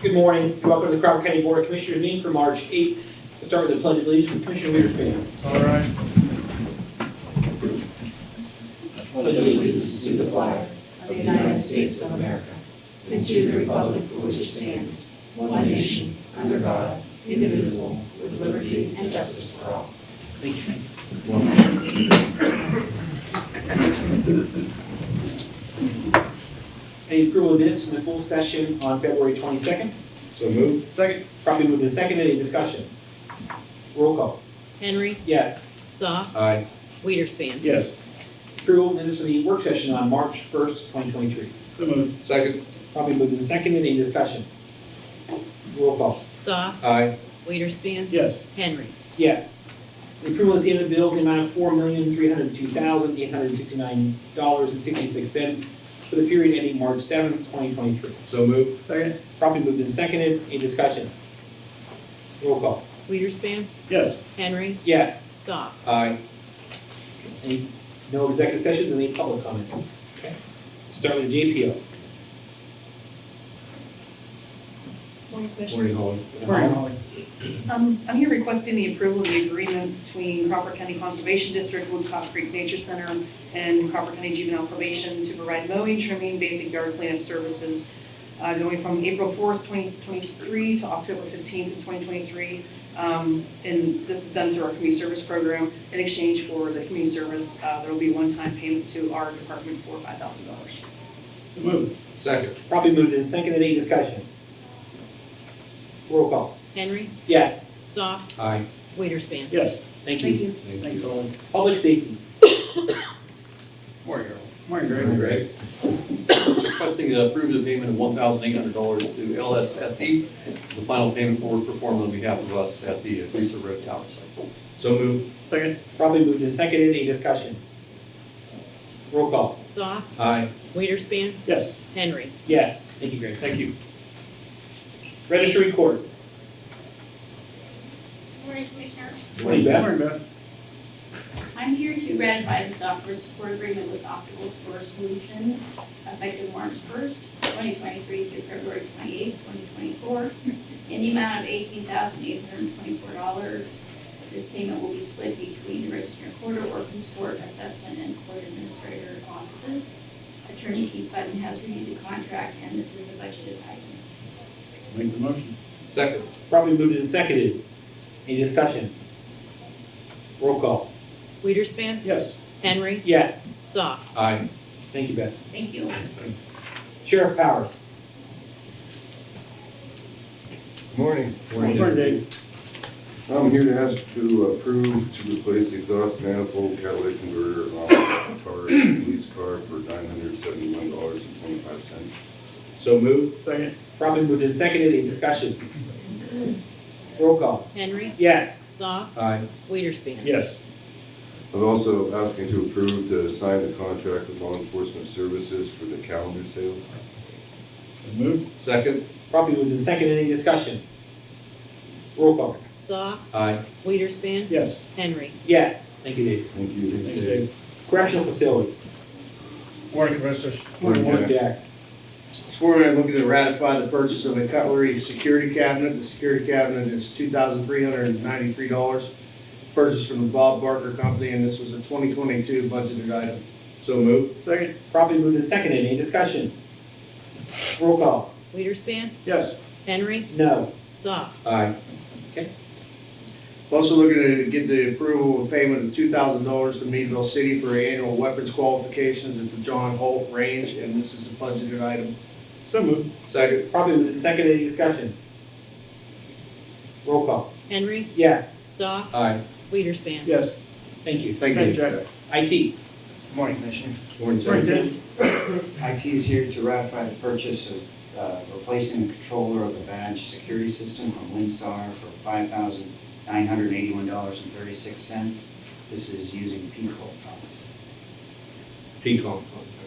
Good morning. Welcome to the Crawford County Board of Commissioners meeting for March 8th. We'll start with the Pledge of Allegiance with Commissioner Witherspoon. All right. Pledge allegiance to the flag of the United States of America and to the republic for which it stands, one nation, under God, indivisible, with liberty and justice for all. Thank you. Any approval of minutes in the full session on February 22nd? So moved. Second. Probably moved in second. Any discussion? Roll call. Henry, Yes. Soft, Aye. Wiederspan. Yes. Approval of minutes for the work session on March 1st, 2023. So moved. Second. Probably moved in second. Any discussion? Roll call. Soft, Aye. Wiederspan. Yes. Henry. Yes. The approval of payment of bills in the amount of $4,302,869.66 for the period ending March 7th, 2023. So moved. Second. Properly moved and seconded. Any discussion? Roll call. Wiederspan. Yes. Henry, Yes. Soft. Aye. Any, no executive sessions, any public comment? Okay. Start with the JPO. Morning, Commissioner. Holly. Morning, Holly. I'm here requesting the approval of the agreement between Crawford County Conservation District, Woodcock Creek Nature Center, and Crawford County Juvenile Probation to provide mowing, trimming, basic yard cleanup services going from April 4th, 2023 to October 15th, 2023. And this is done through our community service program. In exchange for the community service, there will be one-time payment to our department for $5,000. So moved. Second. Properly moved and seconded. Any discussion? Roll call. Henry, Yes. Soft, Aye. Wiederspan. Yes. Thank you. Thanks, Holly. Public safety. Morning, Earl. Morning, Greg. Requesting to approve the payment of $1,800 to LSSE, the final payment for work performed on behalf of us at the Greaser Road Tower site. So moved. Second. Properly moved and seconded. Any discussion? Roll call. Soft, Aye. Wiederspan. Yes. Henry. Yes. Thank you, Greg. Thank you. Registry Court. Morning, Commissioners. Morning, Beth. Morning, Beth. I'm here to ratify the software support agreement with Optical Store Solutions effective March 1st, 2023 through February 28th, 2024, in the amount of $18,824. This payment will be split between the Register Court, Orphans Court, Assessment, and Court Administrator offices. Attorney Keith Button has reviewed the contract, and this is a budgeted item. Make the motion. Second. Properly moved and seconded. Any discussion? Roll call. Wiederspan. Yes. Henry, Yes. Soft. Aye. Thank you, Beth. Thank you. Sheriff Powers. Morning. Morning, Dave. I'm here to ask to approve to replace the exhaust manifold catalytic converter on the Taurus police car for $971.25. So moved. Second. Properly moved and seconded. Any discussion? Roll call. Henry, Yes. Soft, Aye. Wiederspan. Yes. I'm also asking to approve to sign the contract with law enforcement services for the calendar sales. So moved. Second. Properly moved and seconded. Any discussion? Roll call. Soft, Aye. Wiederspan. Yes. Henry. Yes. Thank you, Dave. Thank you. Thanks, Dave. Correctional facility. Morning, Commissioners. Morning, Jack. This morning, I'm looking to ratify the purchase of a cutlery security cabinet. The security cabinet is $2,393. Purchased from the Bob Barker Company, and this was a 2022 budgeted item. So moved. Second. Properly moved and seconded. Any discussion? Roll call. Wiederspan. Yes. Henry, No. Soft. Aye. Also looking to get the approval of payment of $2,000 to Meadville City for annual weapons qualifications at the John Holt Range, and this is a budgeted item. So moved. Second. Properly moved and seconded. Any discussion? Roll call. Henry, Yes. Soft, Aye. Wiederspan. Yes. Thank you. Thank Thanks, you. Jack. IT. Morning, Commissioner. Morning, Morning, Jack. Dave. IT is here to ratify the purchase of replacing the controller of the badge security system from Windstar for $5,981.36. This is using PCOM funds. P-Com.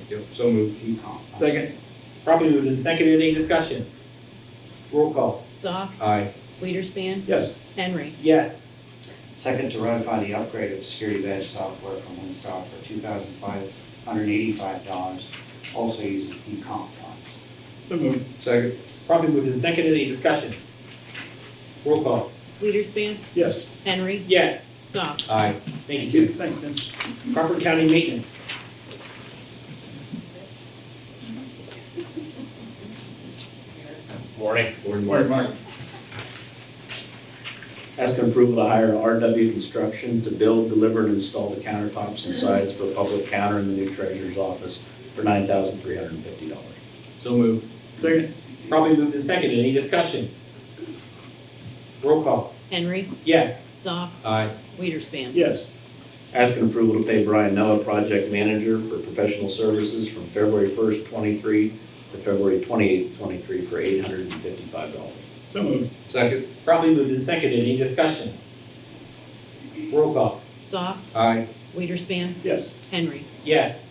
Yep. So moved. PCOM. Second. Properly moved and seconded. Any discussion? Roll call. Soft, Aye. Wiederspan. Yes. Henry. Yes. Second, to ratify the upgrade of the security badge software from Windstar for $2,585, also using PCOM funds. So moved. Second. Probably moved in second. Any discussion? Roll call. Weiderspan, Yes. Henry, Yes. Soft. Aye. Thank you, Tim. Thanks, Tim. Crawford County Maintenance. Morning. Morning, Mark. Asking approval to hire RW Construction to build, deliver, and install the countertops and sides for a public counter in the new treasurer's office for $9,350. So moved. Second. Probably moved in second. Any discussion? Roll call. Henry, Yes. Soft, Aye. Weiderspan. Yes. Asking approval to pay Brian Noah, project manager, for professional services from February 1st, 23 to February 28th, 23 for $855. So moved. Second. Probably moved in second. Any discussion? Roll call. Soft, Aye. Weiderspan, Yes. Henry. Yes.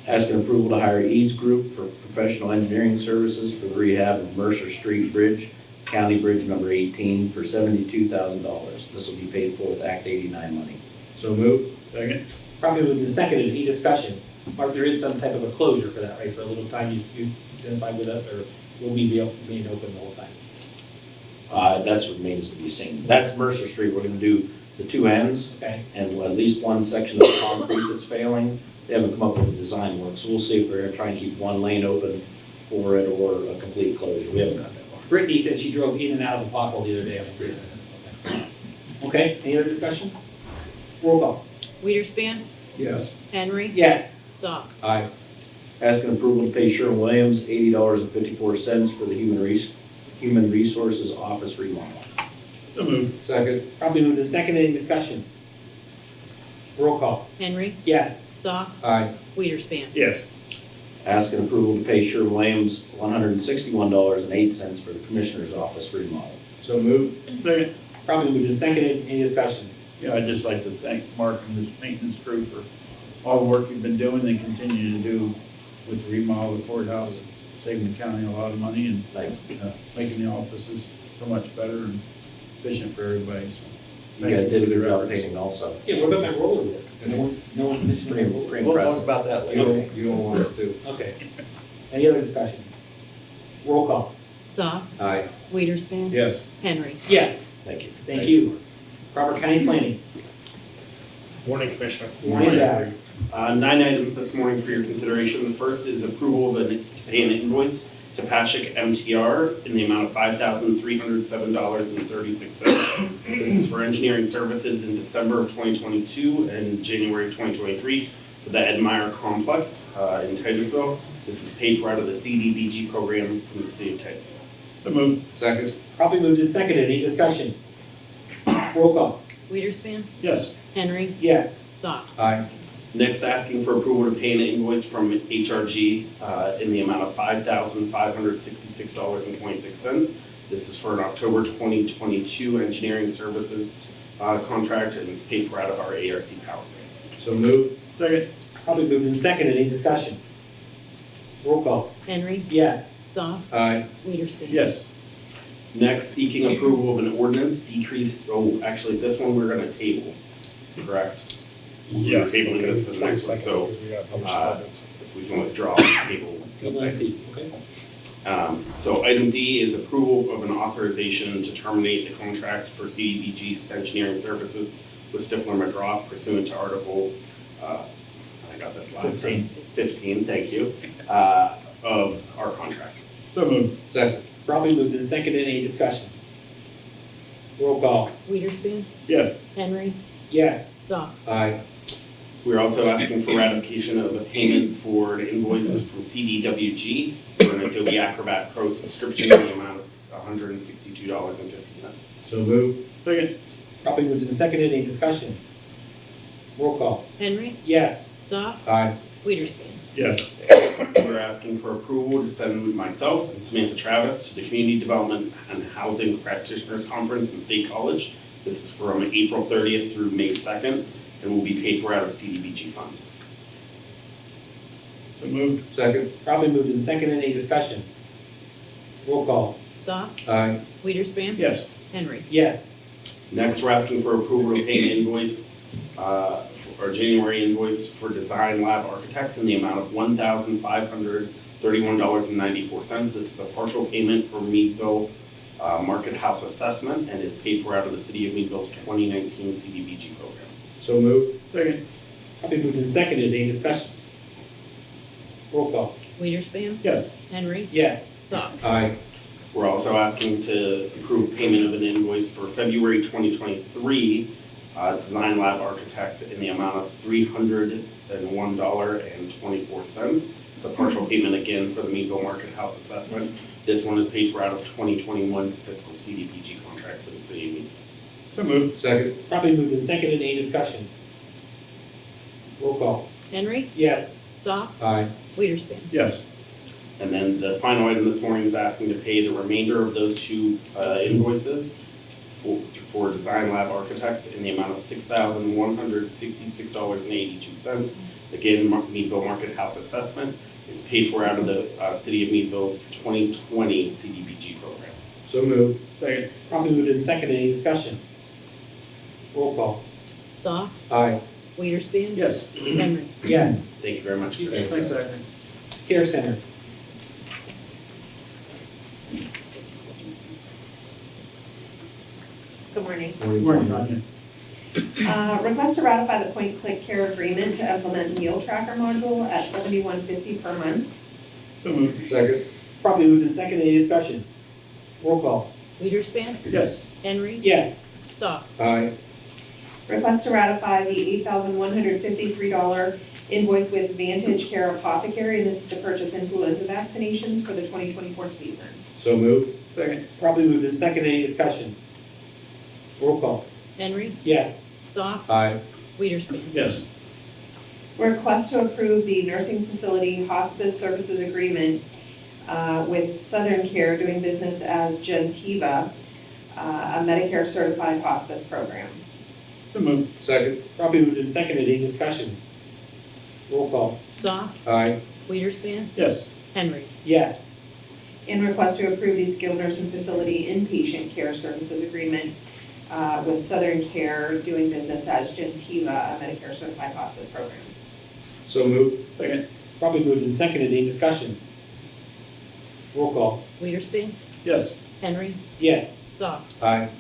Asking approval to hire Eads Group for professional engineering services for the rehab of Mercer Street Bridge, County Bridge number 18 for $72,000. This will be paid for with Act 89 money. So moved. Second. Probably moved in second. Any discussion? Mark, there is some type of a closure for that, right? For a little time you identified with us, or will we be being open the whole time? That's what remains to be seen. That's Mercer Street. We're gonna do the two ends Okay. and at least one section of concrete that's failing. They haven't come up with a design work, so we'll see if we're gonna try and keep one lane open for it or a complete closure. We haven't got that far. Brittany said she drove in and out of the pothole the other day. Okay, any other discussion? Roll call. Weiderspan, Yes. Henry, Yes. Soft. Aye. Asking approval to pay Sherwin-Williams $80.54 for the Human Resources Office remodel. So moved. Second. Probably moved in second. Any discussion? Roll call. Henry, Yes. Soft, Aye. Weiderspan. Yes. Asking approval to pay Sherwin-Williams $161.08 for the Commissioner's Office remodel. So moved. Second. Probably moved in second. Any discussion? Yeah, I'd just like to thank Mark and his maintenance crew for all the work you've been doing and continue to do with the remodel of the courthouse, saving the county a lot of money and Thanks. making the offices so much better and efficient for everybody, so. You guys did a good your job efforts. painting also. Yeah, what about my roller work? No one's mentioned my roller work. Pretty impressive. about that You don't want us to. Okay. Any other discussion? Roll call. Soft, Aye. Weiderspan, Yes. Henry. Yes. Thank you. Thank you. Crawford County Planning. Morning, Commissioners. Morning, Zach. 9 items this morning for your consideration. The first is approval of pay an invoice to Patrick MTR in the amount of $5,307.36. This is for engineering services in December of 2022 and January of 2023 for the Ed Meyer Complex in Titusville. This is paid for out of the CDBG program from the state of Titusville. So moved. Second. Probably moved in second. Any discussion? Roll call. Weiderspan, Yes. Henry, Yes. Soft. Aye. Next, asking for approval to pay an invoice from HRG in the amount of $5,566.26. This is for an October 2022 engineering services contract, and it's paid for out of our ARC power grant. So moved. Second. Probably moved in second. Any discussion? Roll call. Henry, Yes. Soft, Aye. Weiderspan. Yes. Next, seeking approval of an ordinance decrease, actually, this one we're gonna table, correct? Yes. We're tabling this for the next one, so if we can withdraw, table. Okay. So item D is approval of an authorization to terminate the contract for CDBG engineering services with Stifler McGraw pursuant to Article, I got this last time. 15, thank you, of our contract. So moved. Second. Probably moved in second. Any discussion? Roll call. Weiderspan, Yes. Henry, Yes. Soft. Aye. We're also asking for ratification of a payment for an invoice from CDWG for an Adobe Acrobat Pro subscription in the amount of $162.50. So moved. Second. Probably moved in second. Any discussion? Roll call. Henry, Yes. Soft, Aye. Weiderspan. Yes. We're asking for approval to send myself and Samantha Travis to the Community Development and Housing Practitioners Conference in State College. This is from April 30th through May 2nd, and will be paid for out of CDBG funds. So moved. Second. Probably moved in second. Any discussion? Roll call. Soft, Aye. Weiderspan. Yes. Henry. Yes. Next, we're asking for approval to pay an invoice, our January invoice for Design Lab Architects in the amount of $1,500 $31.94. This is a partial payment for Meadville Market House Assessment and is paid for out of the City of Meadville's 2019 CDBG program. So moved. Second. Probably moved and seconded, any discussion? Roll call. Weiderspan, Yes. Henry, Yes. Sock. Aye. We're also asking to approve payment of an invoice for February 2023, Design Lab Architects in the amount of $301.24. It's a partial payment again for the Meadville Market House Assessment. This one is paid for out of 2021's fiscal CDBG contract for the City of Meadville. So moved. Second. Probably moved and seconded, any discussion? Roll call. Henry, Yes. Sock, Aye. Weiderspan. Yes. And then the final item this morning is asking to pay the remainder of those two invoices for Design Lab Architects in the amount of $6,166.82. Again, Meadville Market House Assessment. It's paid for out of the City of Meadville's 2020 CDBG program. So moved. Second. Probably moved and seconded, any discussion? Roll call. Sock, Aye. Weiderspan. Yes. Henry. Yes. Thank you very much. Thanks, Zachary. Care Center. Good morning. Good morning, Tanya. Request to ratify the point-click care agreement to implement meal tracker module at $71.50 per month. So moved. Second. Probably moved and seconded, any discussion? Roll call. Weiderspan, Yes. Henry, Yes. Sock. Aye. Request to ratify the $8,153 invoice with Vantage Care Apothecary, and this is to purchase influenza vaccinations for the 2024 season. So moved. Second. Probably moved and seconded, any discussion? Roll call. Henry, Yes. Sock, Aye. Weiderspan. Yes. Request to approve the nursing facility hospice services agreement with Southern Care doing business as Gentiva, a Medicare certified hospice program. So moved. Second. Probably moved and seconded, any discussion? Roll call. Sock, Aye. Weiderspan, Yes. Henry. Yes. And request to approve the skilled nursing facility inpatient care services agreement with Southern Care doing business as Gentiva, a Medicare certified hospice program. So moved. Second. Probably moved and seconded, any discussion? Roll call. Weiderspan, Yes. Henry, Yes. Sock. Aye.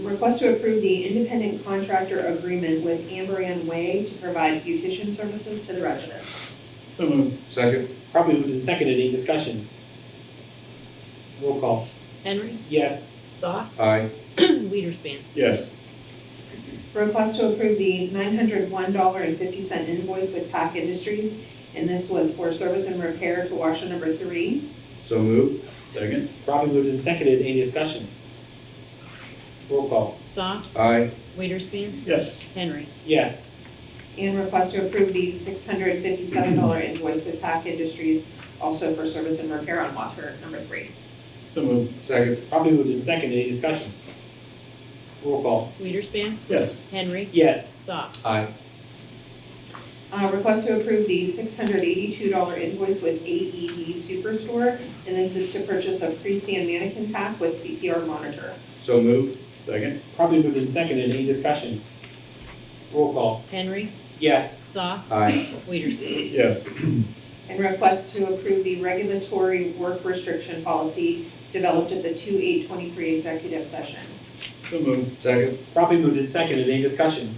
Request to approve the independent contractor agreement with Amberan Way to provide beautician services to the residents. So moved. Second. Probably moved and seconded, any discussion? Roll call. Henry, Yes. Sock, Aye. Weiderspan. Yes. Request to approve the $901.50 invoice with Pack Industries, and this was for service and repair to washer number 3. So moved. Second. Probably moved and seconded, any discussion? Roll call. Sock, Aye. Weiderspan, Yes. Henry. Yes. And request to approve the $657 invoice with Pack Industries, also for service and repair on washer number 3. So moved. Second. Probably moved and seconded, any discussion? Roll call. Weiderspan, Yes. Henry, Yes. Sock. Aye. Request to approve the $682 invoice with AED Superstore, and this is to purchase a freestand mannequin pack with CPR monitor. So moved. Second. Probably moved and seconded, any discussion? Roll call. Henry, Yes. Sock, Aye. Weiderspan. Yes. And request to approve the regulatory work restriction policy developed at the 2/8/23 executive session. So moved. Second. Probably moved and seconded, any discussion?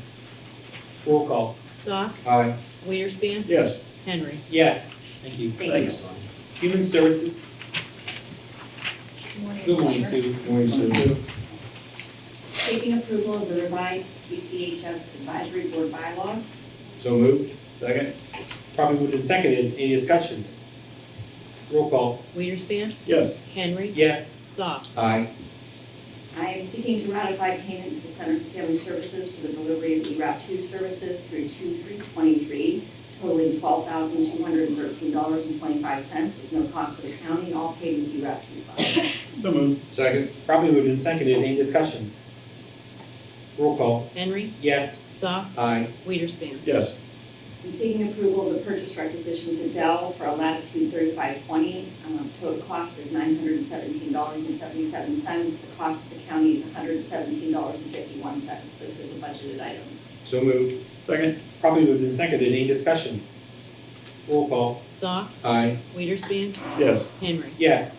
Roll call. Sock, Aye. Weiderspan, Yes. Henry. Yes. Thank you. Thank Thanks. Human Services. Good morning, Sue. Morning, Sue. Taking approval of the revised CCHS Advisory Board bylaws. So moved. Second. Probably moved and seconded, any discussions? Roll call. Weiderspan, Yes. Henry, Yes. Sock. Aye. I am seeking to ratify payment to the Center for Family Services for the delivery of ERAP2 services through 2/3/23, totaling $12,213.25 with no cost to the county, all paid with ERAP2 funds. So moved. Second. Probably moved and seconded, any discussion? Roll call. Henry, Yes. Sock, Aye. Weiderspan. Yes. I'm seeking approval of the purchase requisition to Dell for a Latitude 3520. Total cost is $917.77. The cost to the county is $117.51. This is a budgeted item. So moved. Second. Probably moved and seconded, any discussion? Roll call. Zoff, Aye. Weiderspan, Yes. Henry. Yes.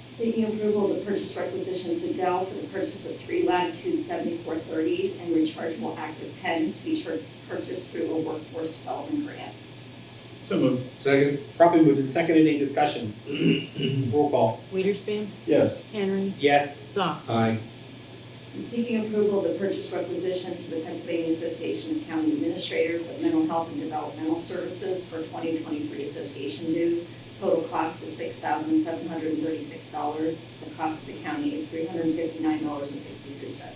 Seeking approval of the purchase requisition to Dell for the purchase of 3 Latitude 7430s and rechargeable active pens to be purchased through a workforce development grant. So moved. Second? Properly moved and seconded. Any discussion? Roll call. Weiderspan, Yes. Henry. Yes. Zoff, Aye. I'm seeking approval of the purchase requisition to the Pennsylvania Association of County Administrators of Mental Health and Developmental Services for 2023 association dues. Total cost is $6,736. The cost to the county is $359.63.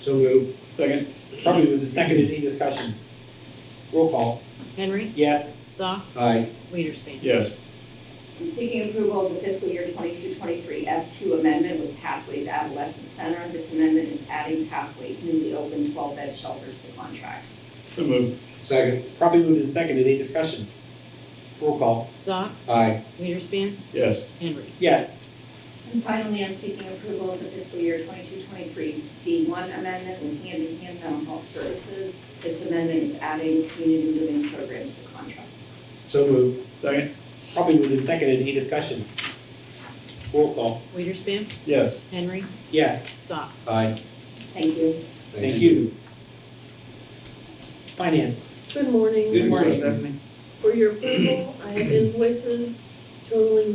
So moved. Second? Properly moved and seconded. Any discussion? Roll call. Henry. Yes. Zoff, Aye. Weiderspan. Yes. I'm seeking approval of the fiscal year 22-23 F2 amendment with Pathways Adolescent Center. This amendment is adding Pathways newly opened 12-bed shelter to the contract. So moved. Second. Properly moved and seconded. Any discussion? Roll call. Zoff, Aye. Weiderspan, Yes. Henry. Yes. And finally, I'm seeking approval of the fiscal year 22-23 C1 amendment with hand-in-hand mental health services. This amendment is adding community living program to the contract. So moved. Second? Properly moved and seconded. Any discussion? Roll call. Weiderspan, Yes. Henry. Yes. Zoff. Aye. Thank you. Thank you. Finance. Good morning. Good morning. Stephanie? For your approval, I have invoices totaling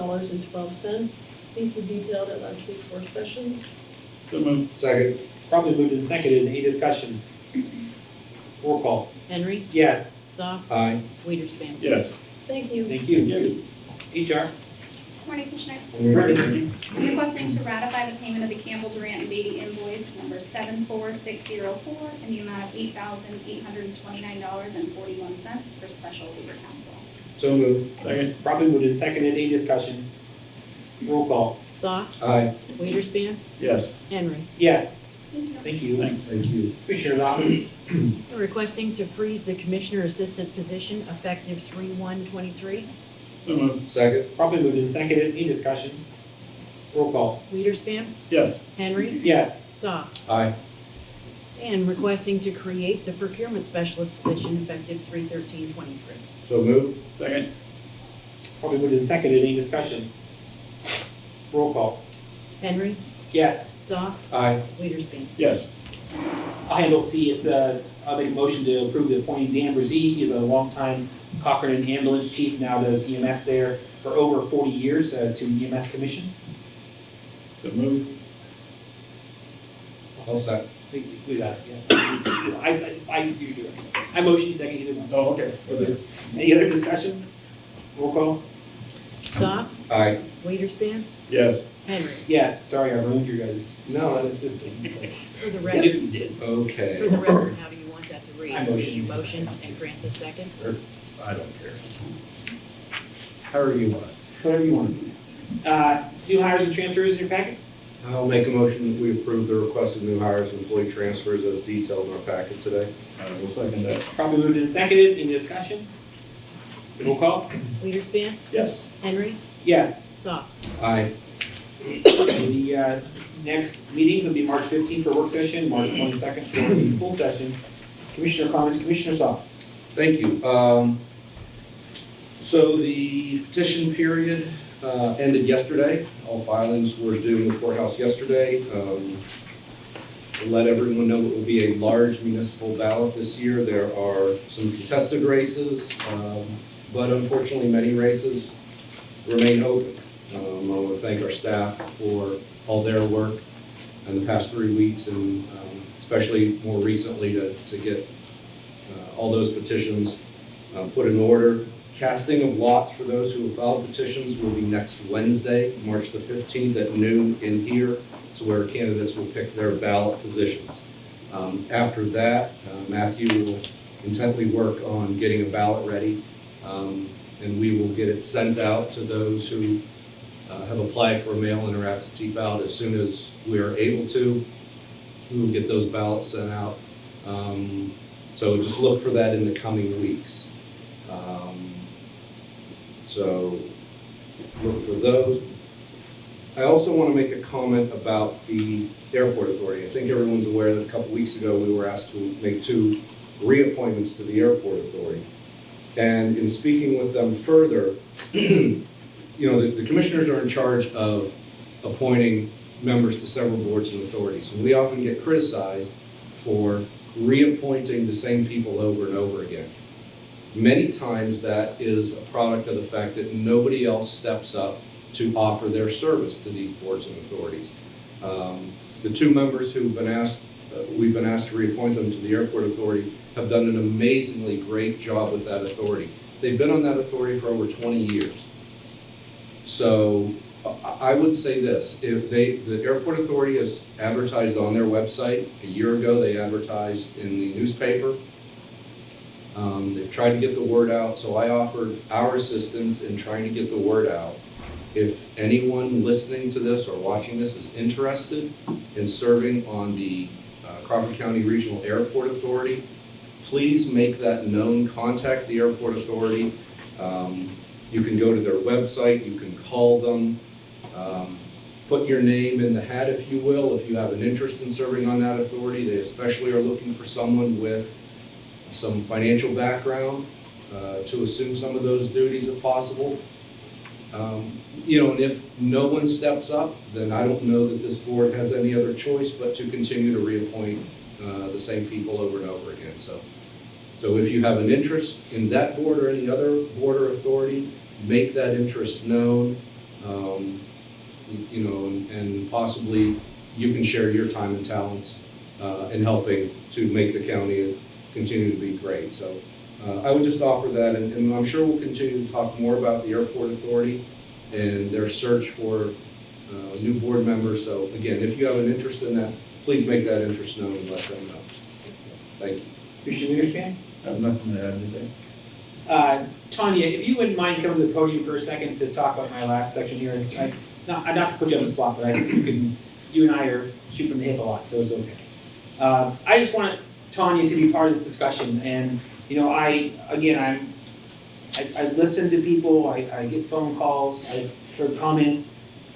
$1,771,086.12. These were detailed at last week's work session. So moved. Second? Properly moved and seconded. Any discussion? Roll call. Henry. Yes. Zoff, Aye. Weiderspan. Yes. Thank you. Thank you. HR. Morning, Commissioners. Morning. I'm requesting to ratify the payment of the Campbell Durant and Beatty invoice number 74604 in the amount of $8,829.41 for special legal counsel. So moved. Second? Properly moved and seconded. Any discussion? Roll call. Zoff, Aye. Weiderspan, Yes. Henry. Yes. Thank you. Thank you. Thanks. Thank you. Commissioner's office. Requesting to freeze the commissioner assistant position effective 3/1/23. So moved. Second? Properly moved and seconded. Any discussion? Roll call. Weiderspan, Yes. Henry. Yes. Zoff. Aye. And requesting to create the procurement specialist position effective 3/13/23. So moved. Second? Properly moved and seconded. Any discussion? Roll call. Henry. Yes. Zoff. Aye. Weiderspan. Yes. I'll handle C. I'll make a motion to approve the appointing Dan Brzee. He is a longtime Cochrane ambulance chief, now does EMS there for over 40 years to EMS commission. So moved. I'll second. We got it, yeah. You do it. I motion, you second, either one. Oh, okay. Any other discussion? Roll call. Zoff. Aye. Weiderspan, Yes. Henry. Yes, sorry, I ruined your guys' No, system. For the Yes, record, you did. Okay. for the record, how do you want that to read? I motion. You motion and Grant's a second? I don't care. However you want. Whatever you want. New hires and transfers in your packet? I'll make a motion that we approve the requested new hires and employee transfers as detailed in our packet today. I will second that. Probably moved and seconded. Any discussion? Roll call. Weiderspan, Yes. Henry. Yes. Zoff. Aye. The next meeting will be March 15th for work session, March 22nd for the full session. Commissioner comments, Commissioner Saw. Thank you. So the petition period ended yesterday. All filings were due in the courthouse yesterday. To let everyone know, it will be a large municipal ballot this year. There are some contested races, but unfortunately many races remain open. I want to thank our staff for all their work in the past 3 weeks, and especially more recently to get all those petitions put in order. Casting of lots for those who have filed petitions will be next Wednesday, March the 15th at noon in here. So where candidates will pick their ballot positions. After that, Matthew will intently work on getting a ballot ready, and we will get it sent out to those who have applied for a mail-in or absentee ballot as soon as we are able to. We will get those ballots sent out. So just look for that in the coming weeks. So look for those. I also want to make a comment about the airport authority. I think everyone's aware that a couple weeks ago we were asked to make 2 reappointments to the airport authority. And in speaking with them further, you know, the commissioners are in charge of appointing members to several boards and authorities. And we often get criticized for reappointing the same people over and over again. Many times that is a product of the fact that nobody else steps up to offer their service to these boards and authorities. The two members who've been asked, we've been asked to reappoint them to the airport authority have done an amazingly great job with that authority. They've been on that authority for over 20 years. So I would say this, if the airport authority has advertised on their website. A year ago, they advertised in the newspaper. They've tried to get the word out, so I offered our assistance in trying to get the word out. If anyone listening to this or watching this is interested in serving on the Crawford County Regional Airport Authority, please make that known. Contact the airport authority. You can go to their website, you can call them, put your name in the hat, if you will, if you have an interest in serving on that authority. They especially are looking for someone with some financial background to assume some of those duties if possible. You know, and if no one steps up, then I don't know that this board has any other choice but to continue to reappoint the same people over and over again. So if you have an interest in that board or any other board or authority, make that interest known. You know, and possibly you can share your time and talents in helping to make the county continue to be great. So I would just offer that, and I'm sure we'll continue to talk more about the airport authority and their search for new board members. So again, if you have an interest in that, please make that interest known and let them know. Thank you. Commissioner Witherspoon? I have nothing to add today. Tanya, if you wouldn't mind coming to the podium for a second to talk about my last section here. Not to put you on the spot, but I think you and I are shooting from the hip a lot, so it's okay. I just want Tanya to be part of this discussion, and you know, I listen to people, I get phone calls, I've heard comments.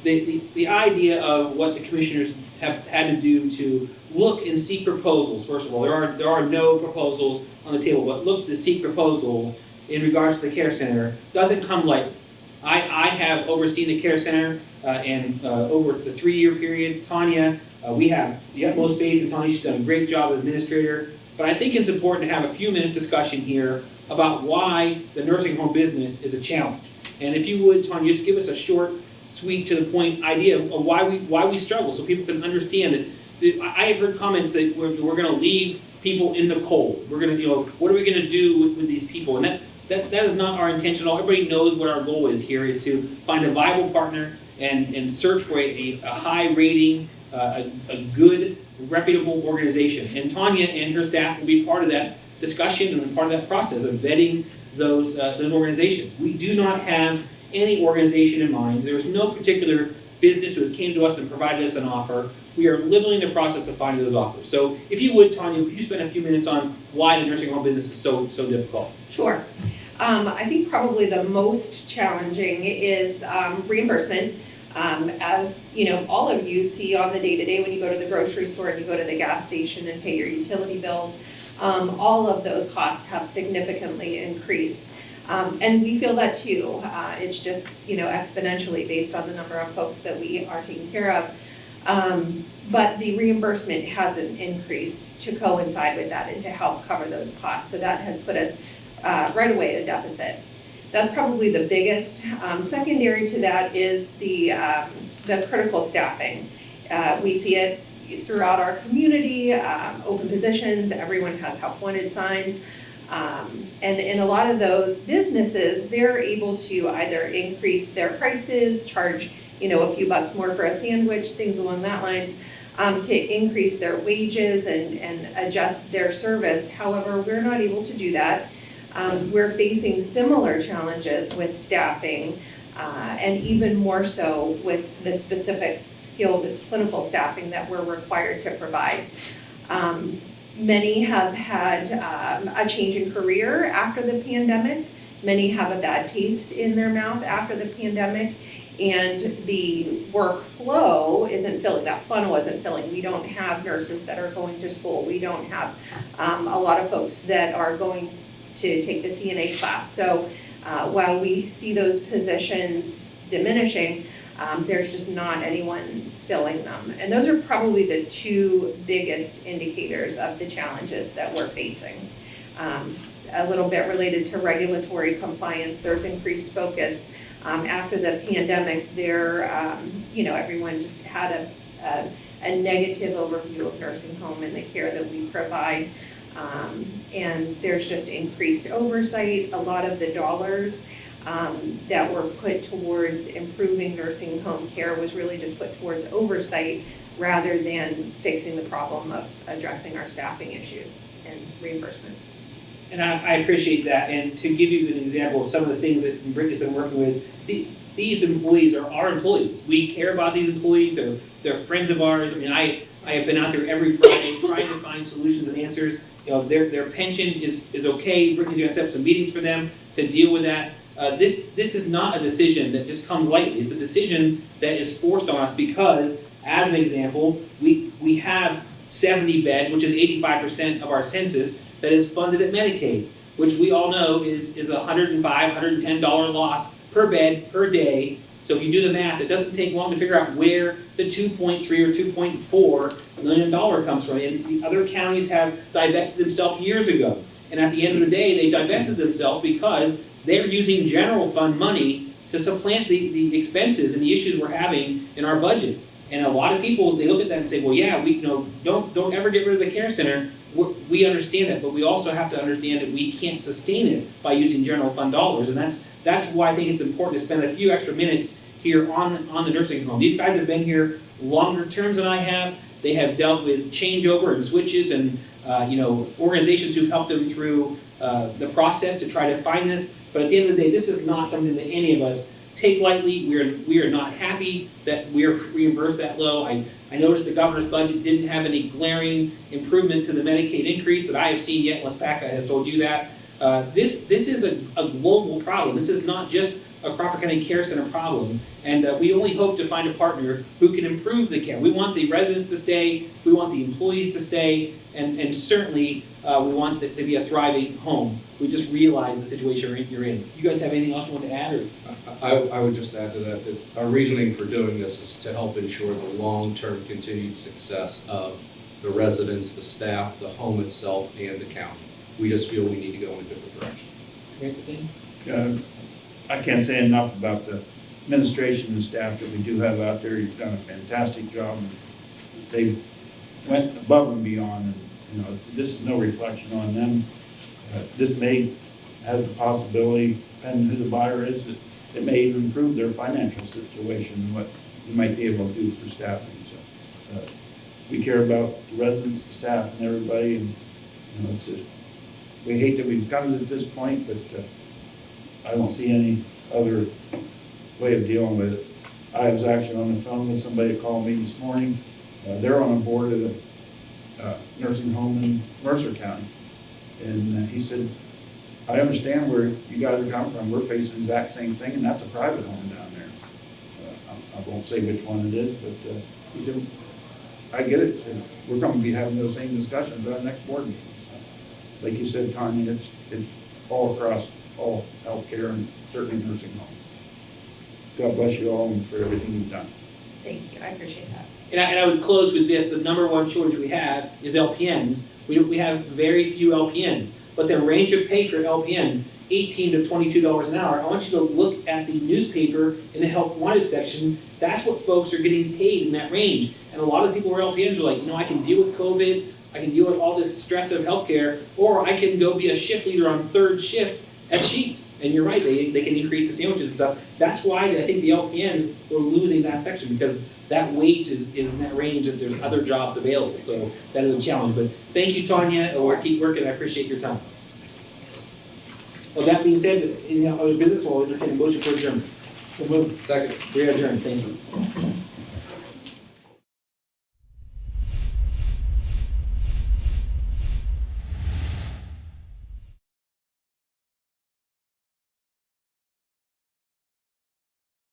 The idea of what the commissioners have had to do to look and seek proposals. First of all, there are no proposals on the table, but look to seek proposals in regards to the care center doesn't come lightly. I have overseen the care center and over the 3-year period. Tanya, we have the utmost faith in Tanya. She's done a great job as administrator. But I think it's important to have a few minute discussion here about why the nursing home business is a challenge. And if you would, Tanya, just give us a short, sweet, to the point idea of why we struggle, so people can understand it. I have heard comments that we're going to leave people in the cold. We're going to, what are we going to do with these people? And that is not our intention at all. Everybody knows what our goal is here, is to find a viable partner and search for a high rating, a good, reputable organization. And Tanya and her staff will be part of that discussion and part of that process of vetting those organizations. We do not have any organization in mind. There's no particular business who came to us and provided us an offer. We are literally in the process of finding those offers. So if you would, Tanya, would you spend a few minutes on why the nursing home business is so difficult? Sure. I think probably the most challenging is reimbursement. As you know, all of you see on the day-to-day when you go to the grocery store and you go to the gas station and pay your utility bills, all of those costs have significantly increased. And we feel that too. It's just, exponentially based on the number of folks that we are taking care of. But the reimbursement hasn't increased to coincide with that and to help cover those costs. So that has put us right away at a deficit. That's probably the biggest. Secondary to that is the critical staffing. We see it throughout our community, open positions, everyone has help wanted signs. And in a lot of those businesses, they're able to either increase their prices, charge a few bucks more for a sandwich, things along that lines, to increase their wages and adjust their service. However, we're not able to do that. We're facing similar challenges with staffing, and even more so with the specific skilled clinical staffing that we're required to provide. Many have had a change in career after the pandemic. Many have a bad taste in their mouth after the pandemic. and the workflow isn't filling, that funnel isn't filling. We don't have nurses that are going to school. We don't have a lot of folks that are going to take the CNA class. So while we see those positions diminishing, there's just not anyone filling them. And those are probably the two biggest indicators of the challenges that we're facing. A little bit related to regulatory compliance, there's increased focus. After the pandemic, everyone just had a negative overview of nursing home and the care that we provide. And there's just increased oversight. A lot of the dollars that were put towards improving nursing home care was really just put towards oversight rather than fixing the problem of addressing our staffing issues and reimbursement. And I appreciate that. And to give you an example of some of the things that Brittany's been working with, these employees are our employees. We care about these employees. They're friends of ours. I mean, I have been out there every Friday trying to find solutions and answers. Their pension is okay. Brittany's going to set up some meetings for them to deal with that. This is not a decision that just comes lightly. It's a decision that is forced on us because, as an example, we have 70 bed, which is 85% of our census, that is funded at Medicaid, which we all know is a $105, $110 loss per bed per day. So if you do the math, it doesn't take long to figure out where the $2.3 or $2.4 million comes from. And the other counties have divested themselves years ago. And at the end of the day, they divested themselves because they're using general fund money to supplant the expenses and the issues we're having in our budget. And a lot of people, they look at that and say, well, yeah, don't ever get rid of the care center. We understand that, but we also have to understand that we can't sustain it by using general fund dollars. And that's why I think it's important to spend a few extra minutes here on the nursing home. These guys have been here longer terms than I have. They have dealt with changeover and switches and organizations who've helped them through the process to try to find this. But at the end of the day, this is not something that any of us take lightly. We are not happy that we are reimbursed that low. I noticed the governor's budget didn't have any glaring improvement to the Medicaid increase that I have seen yet, unless PACA has told you that. This is a global problem. This is not just a Crawford County Care Center problem. And we only hope to find a partner who can improve the care. We want the residents to stay, we want the employees to stay, and certainly we want it to be a thriving home. We just realize the situation you're in. You guys have anything else you want to add? Or? I would just add to that our reasoning for doing this is to help ensure the long-term continued success of the residents, the staff, the home itself, and the county. We just feel we need to go in a different direction. Great to see. I can't say enough about the administration and staff that we do have out there. You've done a fantastic job. They went above and beyond, and this is no reflection on them. This may have the possibility, depending who the buyer is, that it may even improve their financial situation and what you might be able to do for staffing. So we care about the residents, the staff, and everybody, and it's just, we hate that we've come to this point, but I don't see any other way of dealing with it. I was actually on the phone with somebody that called me this morning. They're on a board at a nursing home in Mercer County. And he said, I understand where you guys are coming from. We're facing the exact same thing, and that's a private home down there. I won't say which one it is, but he said, I get it. So we're going to be having those same discussions at our next board meeting. So, like you said, Tanya, it's all across all healthcare and certainly nursing homes. God bless you all and for everything you've done. Thank you, I appreciate that. And I would close with this: the number one shortage we have is LPNs. We have very few LPNs, but the range of pay for LPNs, $18 to $22 an hour. I want you to look at the newspaper in the help wanted section. That's what folks are getting paid in that range. And a lot of the people who are LPNs are like, I can deal with COVID, I can deal with all this stress of healthcare, or I can go be a shift leader on third shift at Sheets. And you're right, they can increase the sandwiches and stuff. That's why I think the LPNs were losing that section, because that wage is in that range that there's other jobs available. So that is a challenge. But thank you, Tanya. We'll keep working. I appreciate your time. Well, that being said, other business, we'll entertain a motion for adjournment. Second. We are adjourned. Thank you.